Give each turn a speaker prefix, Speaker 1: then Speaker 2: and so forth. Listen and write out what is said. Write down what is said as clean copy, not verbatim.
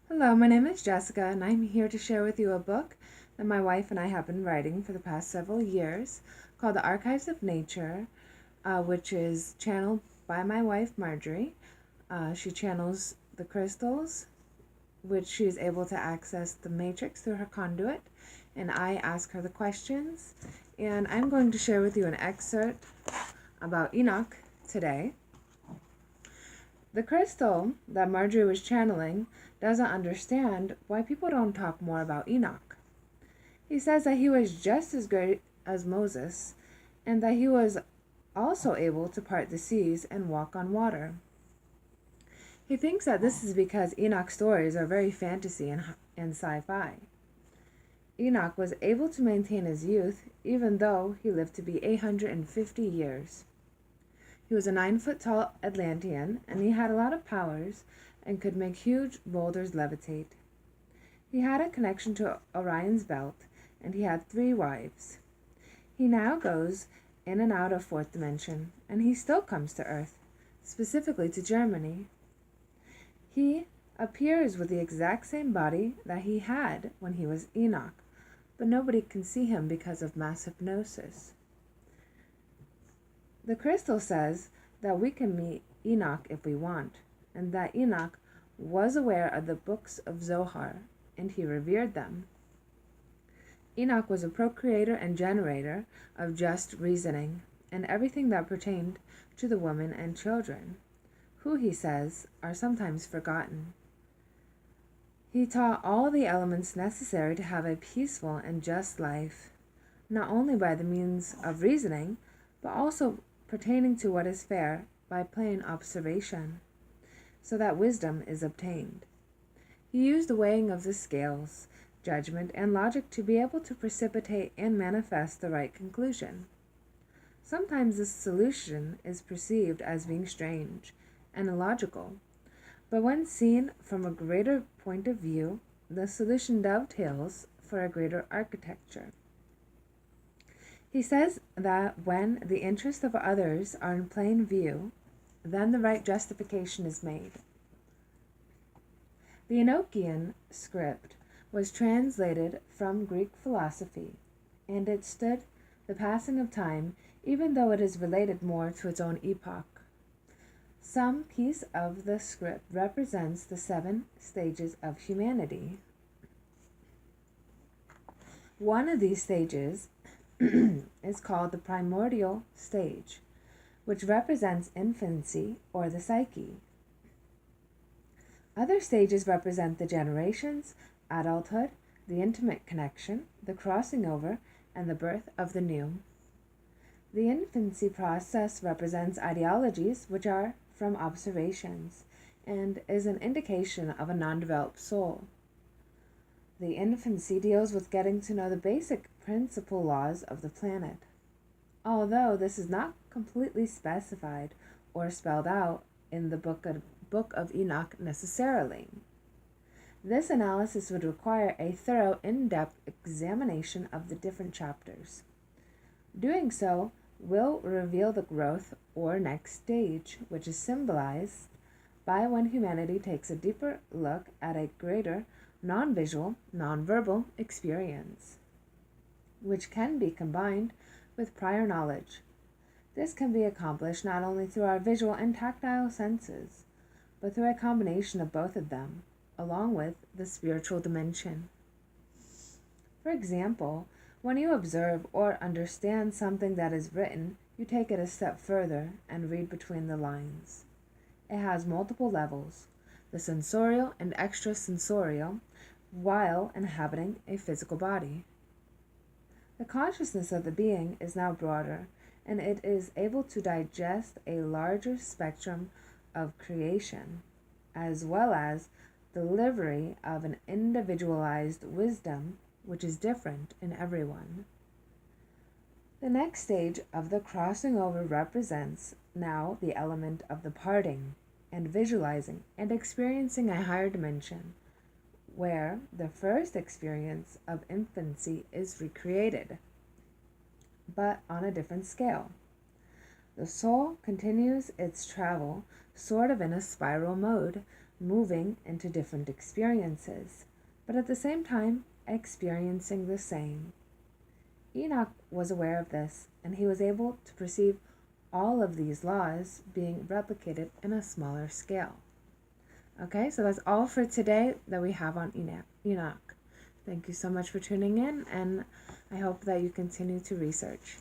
Speaker 1: Hello, my name is Jessica, and I'm here to share with you a book that my wife and I have been writing for the past several years called The Archives of Nature, which is channeled by my wife Marjorie. She channels the crystals, which she is able to access the matrix through her conduit, and I ask her the questions. And I'm going to share with you an excerpt about Enoch today. The crystal that Marjorie was channeling doesn't understand why people don't talk more about Enoch. He says that he was just as great as Moses and that he was also able to part the seas and walk on water. He thinks that this is because Enoch's stories are very fantasy and sci-fi. Enoch was able to maintain his youth even though he lived to be 850 years. He was a 9-foot tall Atlantean, and he had a lot of powers and could make huge boulders levitate. He had a connection to Orion's belt, and he had 3 wives. He now goes in and out of 4th dimension, and he still comes to Earth, specifically to Germany. He appears with the exact same body that he had when he was Enoch, but nobody can see him because of mass hypnosis. The crystal says that we can meet Enoch if we want, and that Enoch was aware of the books of Zohar, and he revered them. Enoch was a procreator and generator of just reasoning, and everything that pertained to the women and children, who, he says, are sometimes forgotten. He taught all the elements necessary to have a peaceful and just life, not only by the means of reasoning, but also pertaining to what is fair by plain observation, so that wisdom is obtained. He used the weighing of the scales, judgment, and logic to be able to precipitate and manifest the right conclusion. Sometimes this solution is perceived as being strange and illogical, but when seen from a greater point of view, the solution dovetails for a greater architecture. He says that when the interests of others are in plain view, then the right justification is made. The Enochian script was translated from Greek philosophy, and it stood the passing of time, even though it is related more to its own epoch. Some piece of the script represents the 7 stages of humanity. One of these stages is called the primordial stage, which represents infancy or the psyche. Other stages represent the generations, adulthood, the intimate connection, the crossing over, and the birth of the new. The infancy process represents ideologies which are from observations and is an indication of a non-developed soul. The infancy deals with getting to know the basic principal laws of the planet, although this is not completely specified or spelled out in the Book of Enoch necessarily. This analysis would require a thorough, in-depth examination of the different chapters. Doing so will reveal the growth or next stage, which is symbolized by when humanity takes a deeper look at a greater non-visual, non-verbal experience, which can be combined with prior knowledge. This can be accomplished not only through our visual and tactile senses, but through a combination of both of them, along with the spiritual dimension. For example, when you observe or understand something that is written, you take it a step further and read between the lines. It has multiple levels, the sensorial and extrasensorial, while inhabiting a physical body. The consciousness of the being is now broader, and it is able to digest a larger spectrum of creation, as well as delivery of an individualized wisdom which is different in everyone. The next stage of the crossing over represents now the element of the parting and visualizing and experiencing a higher dimension, where the first experience of infancy is recreated, but on a different scale. The soul continues its travel sort of in a spiral mode, moving into different experiences, but at the same time experiencing the same. Enoch was aware of this, and he was able to perceive all of these laws being replicated in a smaller scale. Okay, so that's all for today that we have on Enoch. Thank you so much for tuning in, and I hope that you continue to research.